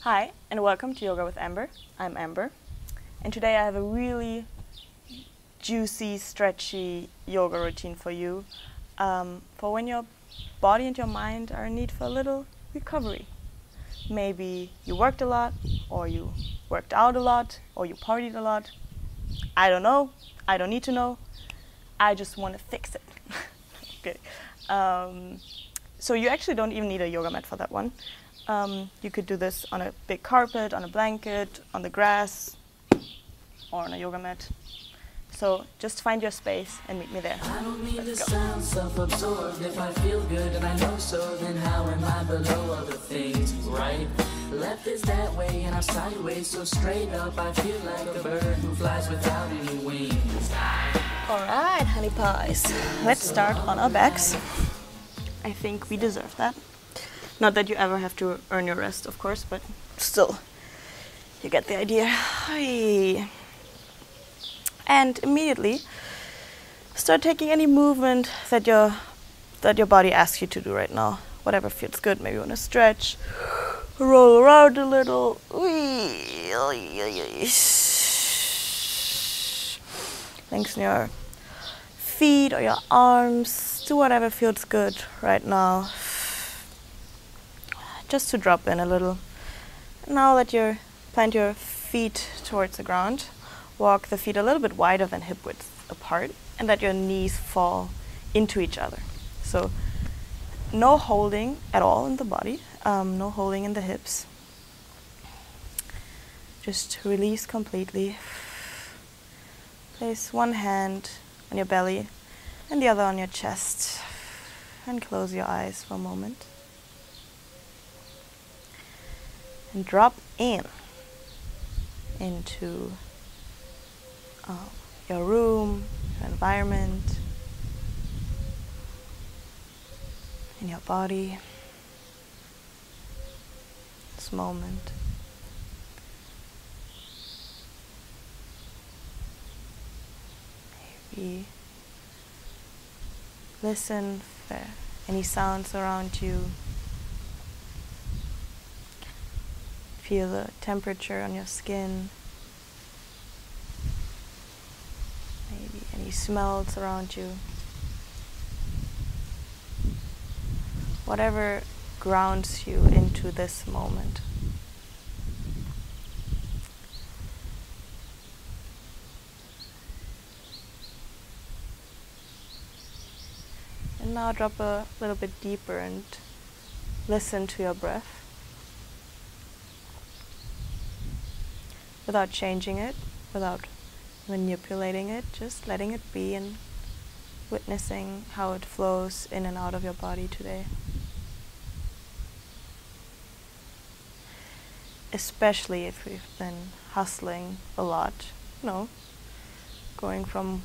Hi, and welcome to Yoga with Amber. I'm Amber, and today I have a really juicy, stretchy yoga routine for you, for when your body and your mind are in need for a little recovery. Maybe you worked a lot, or you worked out a lot, or you partied a lot. I don't know. I don't need to know. I just want to fix it. Okay. So you actually don't even need a yoga mat for that one. You could do this on a big carpet, on a blanket, on the grass, or on a yoga mat. So just find your space and meet me there. I don't need to sound self-absorbed. If I feel good and I know so, then how am I below other things, right? Left is that way and I'm sideways, so straight up I feel like a bird who flies without any wings. Alright, honeypies. Let's start on our backs. I think we deserve that. Not that you ever have to earn your rest, of course, but still, you get the idea. Hi. And immediately start taking any movement that your body asks you to do right now. Whatever feels good. Maybe you want to stretch, roll around a little. Lengthen your feet or your arms. Do whatever feels good right now. Just to drop in a little. Now that you plant your feet towards the ground, walk the feet a little bit wider than hip width apart and let your knees fall into each other. So no holding at all in the body, no holding in the hips. Just release completely. Place one hand on your belly and the other on your chest and close your eyes for a moment. And drop into your room, your environment, in your body, this moment. Maybe listen for any sounds around you. Feel the temperature on your skin. Maybe any smells around you. Whatever grounds you into this moment. And now drop a little bit deeper and listen to your breath. Without changing it, without manipulating it, just letting it be and witnessing how it flows in and out of your body today. Especially if we've been hustling a lot, going from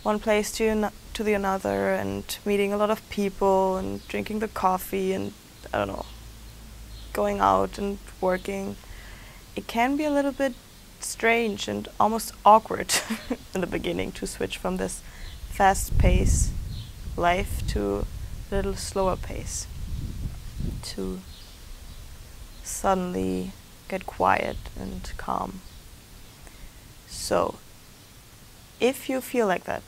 one place to the another and meeting a lot of people and drinking the coffee and, going out and working. It can be a little bit strange and almost awkward in the beginning to switch from this fast-paced life to a little slower pace, to suddenly get quiet and calm. So, if you feel like that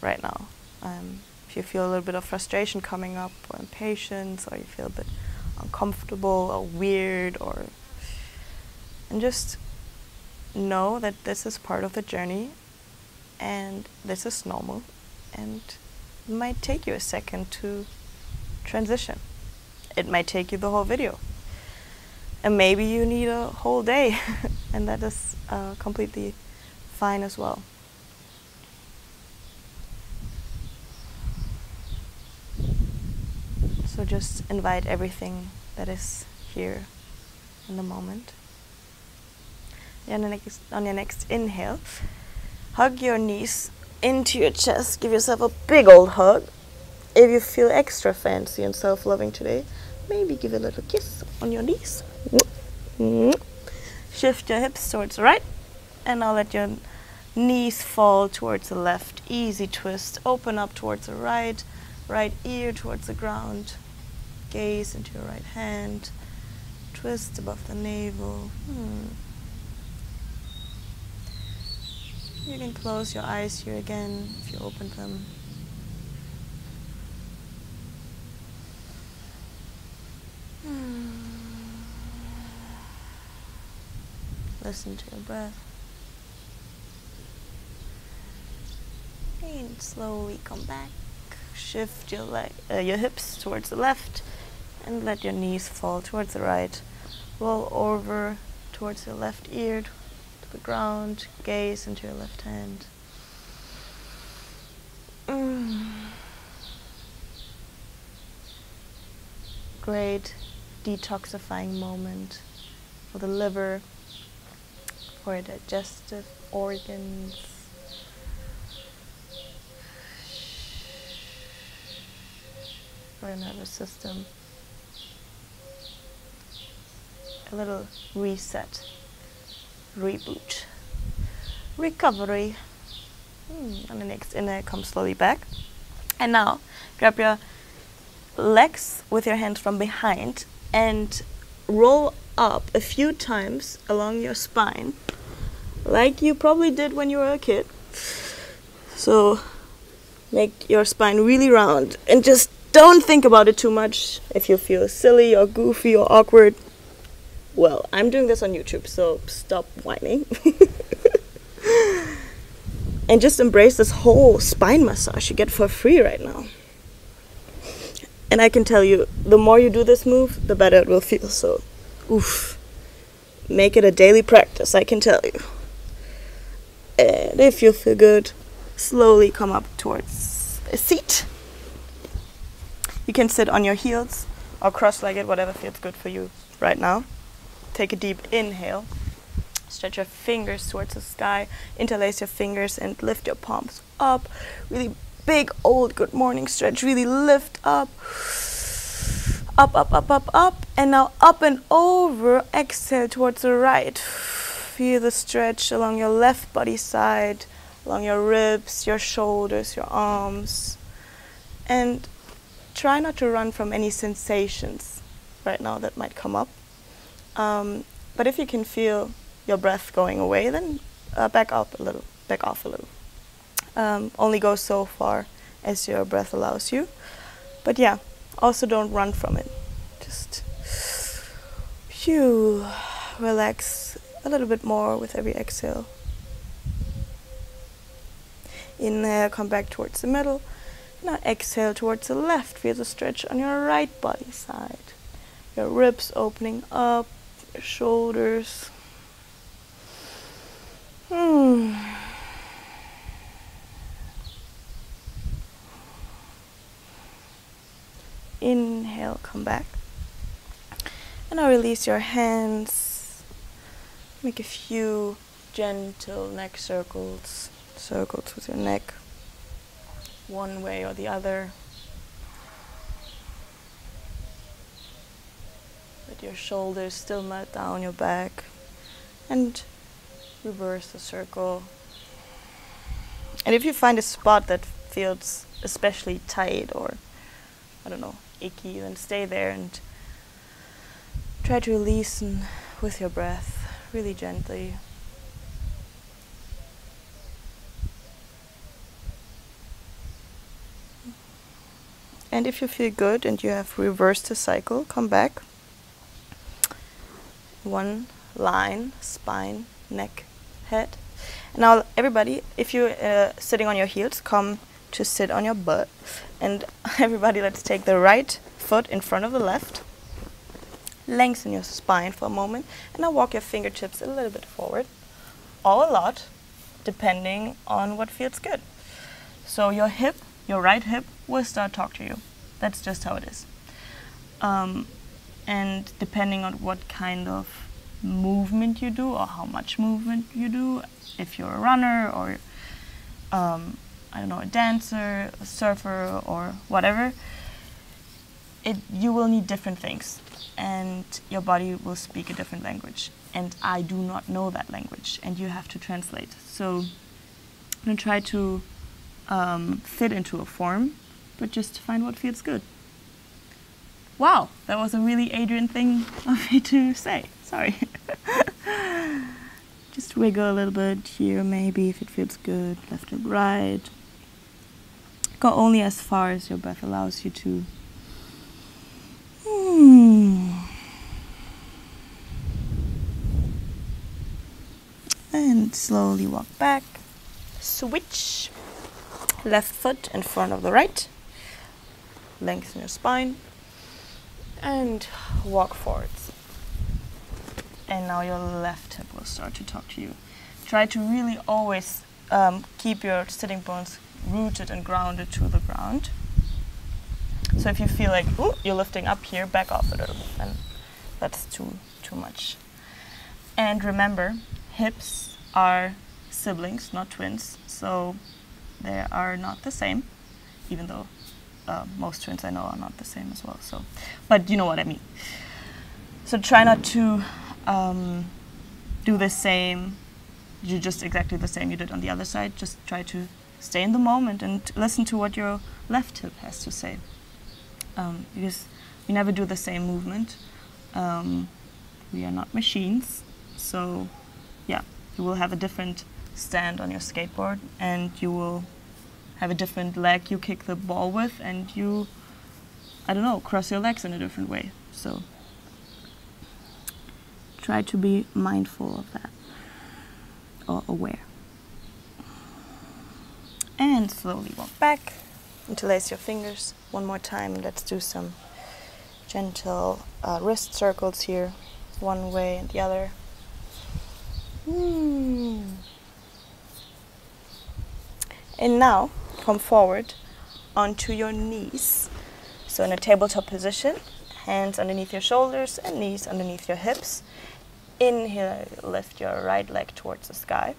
right now, if you feel a little bit of frustration coming up, or impatience, or you feel a bit uncomfortable or weird, and just know that this is part of the journey and this is normal and it might take you a second to transition. It might take you the whole video. And maybe you need a whole day and that is completely fine as well. So just invite everything that is here in the moment. And on your next inhale, hug your knees into your chest. Give yourself a big old hug. If you feel extra fancy and self-loving today, maybe give a little kiss on your knees. Shift your hips towards the right. And now let your knees fall towards the left. Easy twist. Open up towards the right. Right ear towards the ground. Gaze into your right hand. twist above the navel. You can close your eyes here again if you open them. Listen to your breath. And slowly come back. Shift your hips towards the left and let your knees fall towards the right. Roll over towards your left ear to the ground. Gaze into your left hand. Great detoxifying moment for the liver, for your digestive organs. For your nervous system. A little reset, reboot, recovery. On the next inhale, come slowly back. And now, grab your legs with your hands from behind and roll up a few times along your spine, like you probably did when you were a kid. So, make your spine really round and just don't think about it too much. If you feel silly or goofy or awkward, well, I'm doing this on YouTube, so stop whining. And just embrace this whole spine massage you get for free right now. And I can tell you, the more you do this move, the better it will feel. So, make it a daily practice, I can tell you. And if you feel good, slowly come up towards a seat. You can sit on your heels or cross-legged, whatever feels good for you right now. Take a deep inhale. Stretch your fingers towards the sky. Interlace your fingers and lift your palms up. Really big old good morning stretch. Really lift up. Up, up, up, up, up. And now up and over. Exhale towards the right. Feel the stretch along your left body side, along your ribs, your shoulders, your arms. And try not to run from any sensations right now that might come up. But if you can feel your breath going away, then back off a little. Only go so far as your breath allows you. But yeah, also don't run from it. Just relax a little bit more with every exhale. Inhale, come back towards the middle. Now exhale towards the left. Feel the stretch on your right body side. Your ribs opening up, your shoulders. Inhale, come back. And now release your hands. Make a few gentle neck circles. Circles with your neck, one way or the other. Let your shoulders still melt down your back. And reverse the circle. And if you find a spot that feels especially tight or, I don't know, icky, then stay there and try to release with your breath, really gently. And if you feel good and you have reversed the cycle, come back. One line, spine, neck, head. Now everybody, if you're sitting on your heels, come to sit on your butt. And everybody, let's take the right foot in front of the left. Lengthen your spine for a moment. And now walk your fingertips a little bit forward. Or a lot, depending on what feels good. So your hip, your right hip, will start to talk to you. That's just how it is. And depending on what kind of movement you do or how much movement you do, if you're a runner or I don't know, a dancer, a surfer or whatever, you will need different things and your body will speak a different language, and I do not know that language and you have to translate. So I'm going to try to fit into a form, but just find what feels good. Wow, that was a really Adrian thing of me to say. Sorry. Just wiggle a little bit here, maybe, if it feels good, left and right. Go only as far as your breath allows you to. And slowly walk back. Switch. Left foot in front of the right. Lengthen your spine. And walk forwards. And now your left hip will start to talk to you. Try to really always keep your sitting bones rooted and grounded to the ground. So if you feel like, ooh, you're lifting up here, back off a little bit, and that's too much. And remember, hips are siblings, not twins, so they are not the same, even though most twins I know are not the same as well. So, but you know what I mean. So try not to do the same, you just exactly the same you did on the other side. Just try to stay in the moment and listen to what your left hip has to say. Because we never do the same movement. We are not machines. So yeah, you will have a different stand on your skateboard, and you will have a different leg you kick the ball with, and you, I don't know, cross your legs in a different way. So try to be mindful of that, or aware. And slowly walk back, interlace your fingers one more time. Let's do some gentle wrist circles here, one way and the other. And now come forward onto your knees. So in a tabletop position, hands underneath your shoulders and knees underneath your hips. Inhale, lift your right leg towards the sky.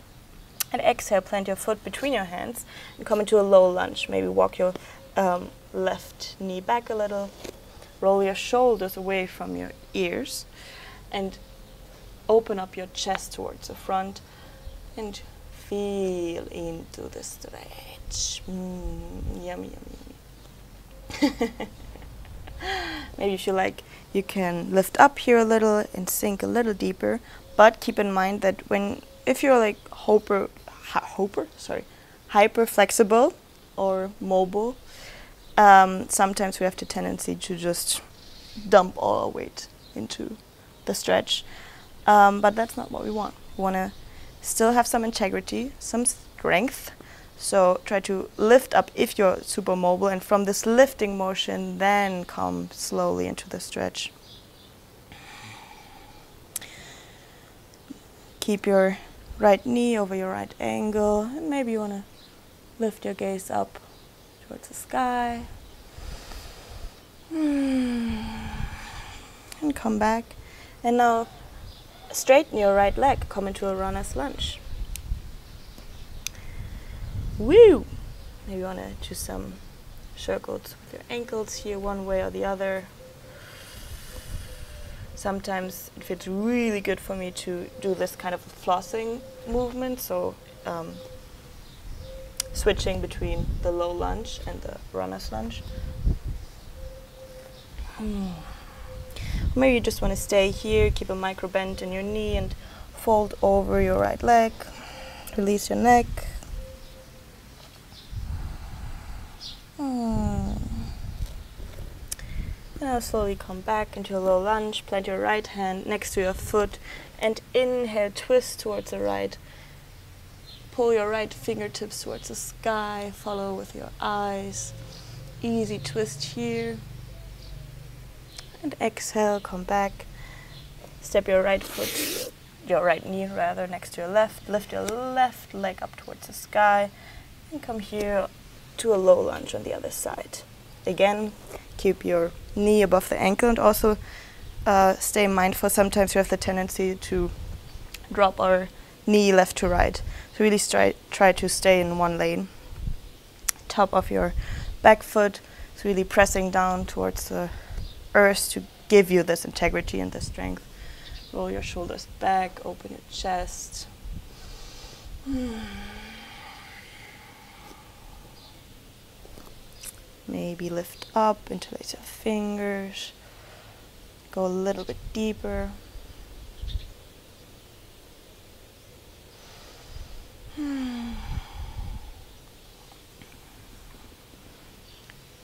And exhale, plant your foot between your hands and come into a low lunge. Maybe walk your left knee back a little. Roll your shoulders away from your ears. And open up your chest towards the front. And feel into the stretch. Yummy, yummy, yummy. Maybe if you like, you can lift up here a little and sink a little deeper. But keep in mind that if you're like hyper flexible or mobile, sometimes we have the tendency to just dump all our weight into the stretch. But that's not what we want. We want to still have some integrity, some strength. So try to lift up if you're super mobile, and from this lifting motion, then come slowly into the stretch. Keep your right knee over your right ankle, and maybe you want to lift your gaze up towards the sky. And come back. And now straighten your right leg, come into a runner's lunge. Woo! Maybe you want to do some circles with your ankles here, one way or the other. Sometimes it feels really good for me to do this kind of flossing movement, so switching between the low lunge and the runner's lunge. Maybe you just want to stay here, keep a micro bend in your knee and fold over your right leg. Release your neck. Now slowly come back into a low lunge. Plant your right hand next to your foot and inhale, twist towards the right. Pull your right fingertips towards the sky. Follow with your eyes. Easy twist here. And exhale, come back. Step your right foot, your right knee rather, next to your left. Lift your left leg up towards the sky. And come here to a low lunge on the other side. Again, keep your knee above the ankle, and also stay mindful. Sometimes we have the tendency to drop our knee left to right. So really try to stay in one lane. Top of your back foot is really pressing down towards the earth to give you this integrity and this strength. Roll your shoulders back, open your chest. Maybe lift up, interlace your fingers. Go a little bit deeper.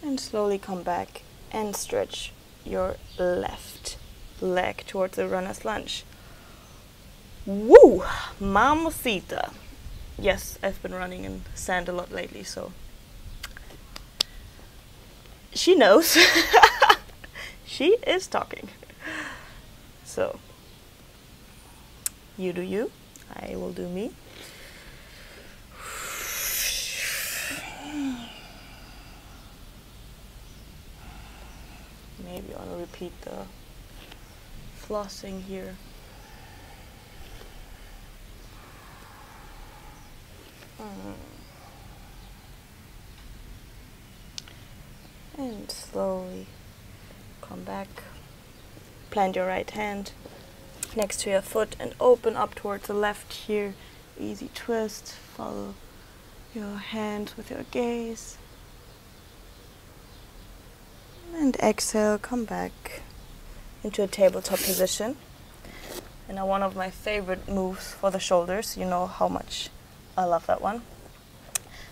And slowly come back and stretch your left leg towards the runner's lunge. Woo! Mamacita! Yes, I've been running in sand a lot lately, so she knows. She is talking. So, you do you, I will do me. Maybe I want to repeat the flossing here. And slowly come back. Plant your right hand next to your foot and open up towards the left here. Easy twist. Follow your hand with your gaze. And exhale, come back into a tabletop position. And now one of my favorite moves for the shoulders. You know how much I love that one.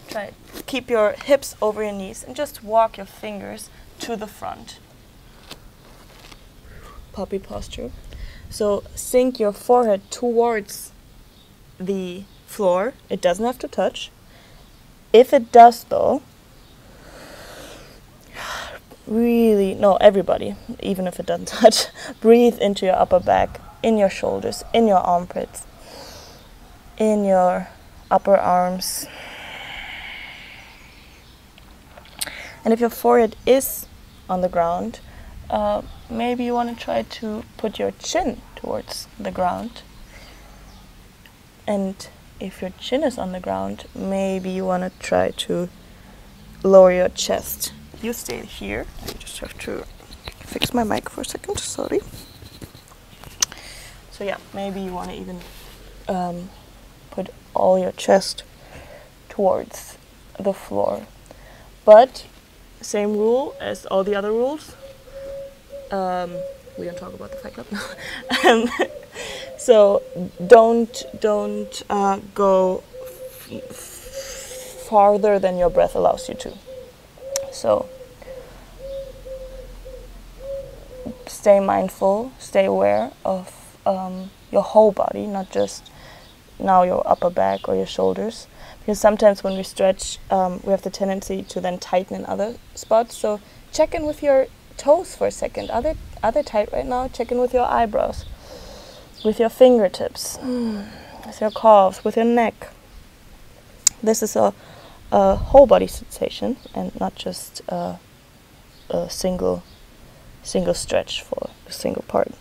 Try to keep your hips over your knees and just walk your fingers to the front. Puppy posture. So sink your forehead towards the floor. It doesn't have to touch. If it does though, really, no, everybody, even if it doesn't touch, breathe into your upper back, in your shoulders, in your armpits, in your upper arms. And if your forehead is on the ground, maybe you want to try to put your chin towards the ground. And if your chin is on the ground, maybe you want to try to lower your chest. You stay here. I just have to fix my mic for a second, sorry. So yeah, maybe you want to even put all your chest towards the floor. But same rule as all the other rules. We don't talk about the Fight Club now. So don't go farther than your breath allows you to. So stay mindful, stay aware of your whole body, not just now your upper back or your shoulders. Because sometimes when we stretch, we have the tendency to then tighten in other spots. So check in with your toes for a second. Are they tight right now? Check in with your eyebrows, with your fingertips, with your calves, with your neck. This is a whole body sensation and not just a single stretch for a single part.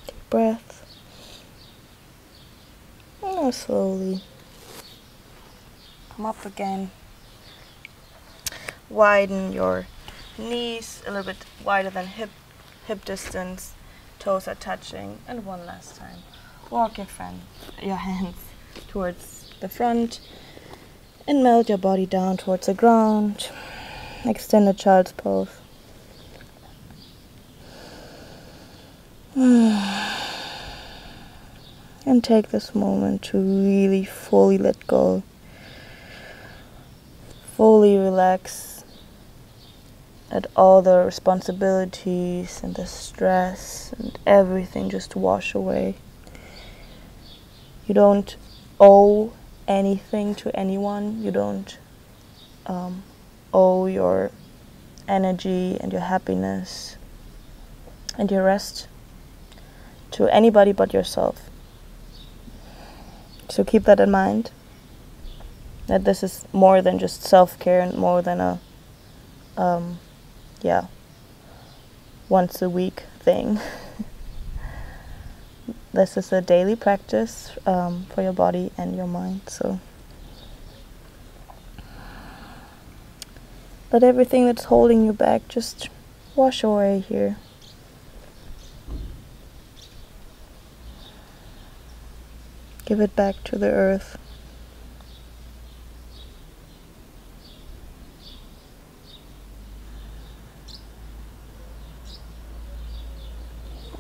Deep breath. And slowly come up again. Widen your knees a little bit wider than hip distance. Toes are touching. And one last time. Walk your hands towards the front and melt your body down towards the ground. Extend the child's pose. And take this moment to really fully let go. Fully relax. Let all the responsibilities and the stress and everything just wash away. You don't owe anything to anyone. You don't owe your energy and your happiness and your rest to anybody but yourself. So keep that in mind, that this is more than just self-care and more than a once a week thing. This is a daily practice for your body and your mind. So let everything that's holding you back just wash away here. Give it back to the earth.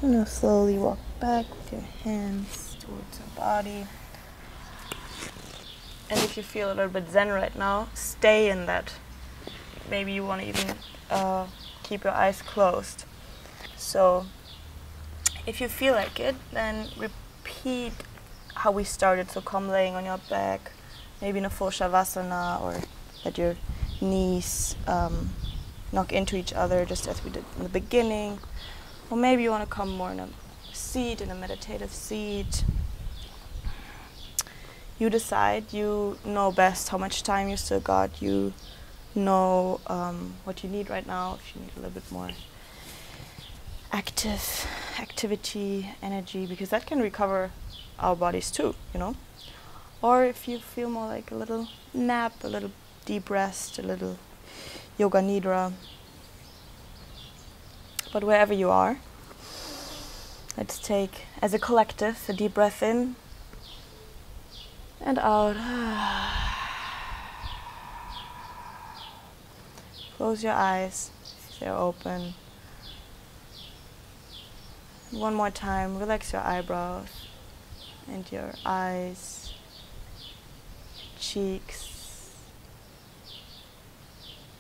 Now slowly walk back with your hands towards your body. And if you feel a little bit zen right now, stay in that. Maybe you want to even keep your eyes closed. So if you feel like it, then repeat how we started. So come laying on your back, maybe in a full shavasana, or let your knees knock into each other just as we did in the beginning. Or maybe you want to come more in a seat, in a meditative seat. You decide. You know best how much time you still got. You know what you need right now. If you need a little bit more activity, energy, because that can recover our bodies too, you know. Or if you feel more like a little nap, a little deep rest, a little yoga nidra. But wherever you are, let's take, as a collective, a deep breath in and out. Close your eyes if they're open. One more time, relax your eyebrows and your eyes, cheeks.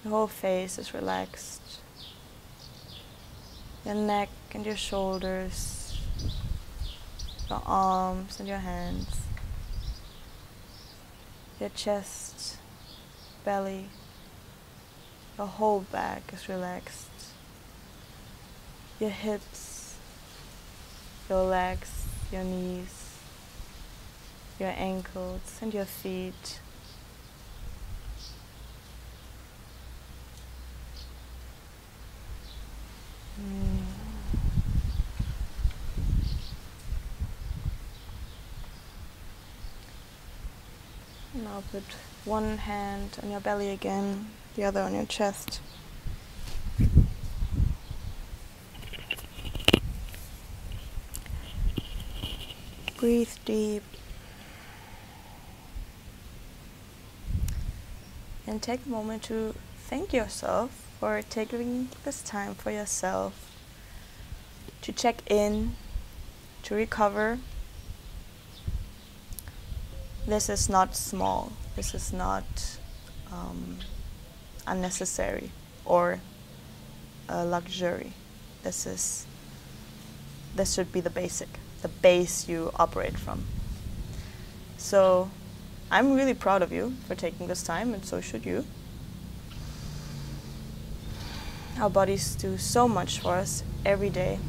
Your whole face is relaxed. Your neck and your shoulders, your arms and your hands, your chest, belly, your whole back is relaxed. Your hips, your legs, your knees, your ankles and your feet. Now put one hand on your belly again, the other on your chest. Breathe deep. And take a moment to thank yourself for taking this time for yourself, to check in, to recover. This is not small. This is not unnecessary or a luxury. This should be the base you operate from. So I'm really proud of you for taking this time, and so should you. Our bodies do so much for us every day.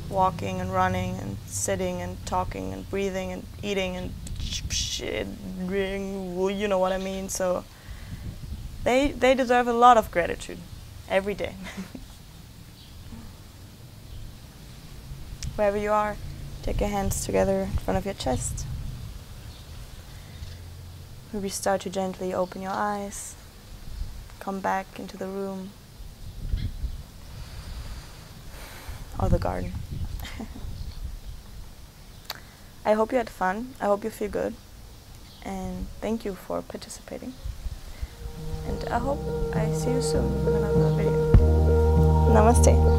Walking and running and sitting and talking and breathing and eating and shit, you know what I mean. So they deserve a lot of gratitude every day. Wherever you are, take your hands together in front of your chest. Maybe start to gently open your eyes. Come back into the room or the garden. I hope you had fun. I hope you feel good. And thank you for participating. And I hope I see you soon with another video. Namaste.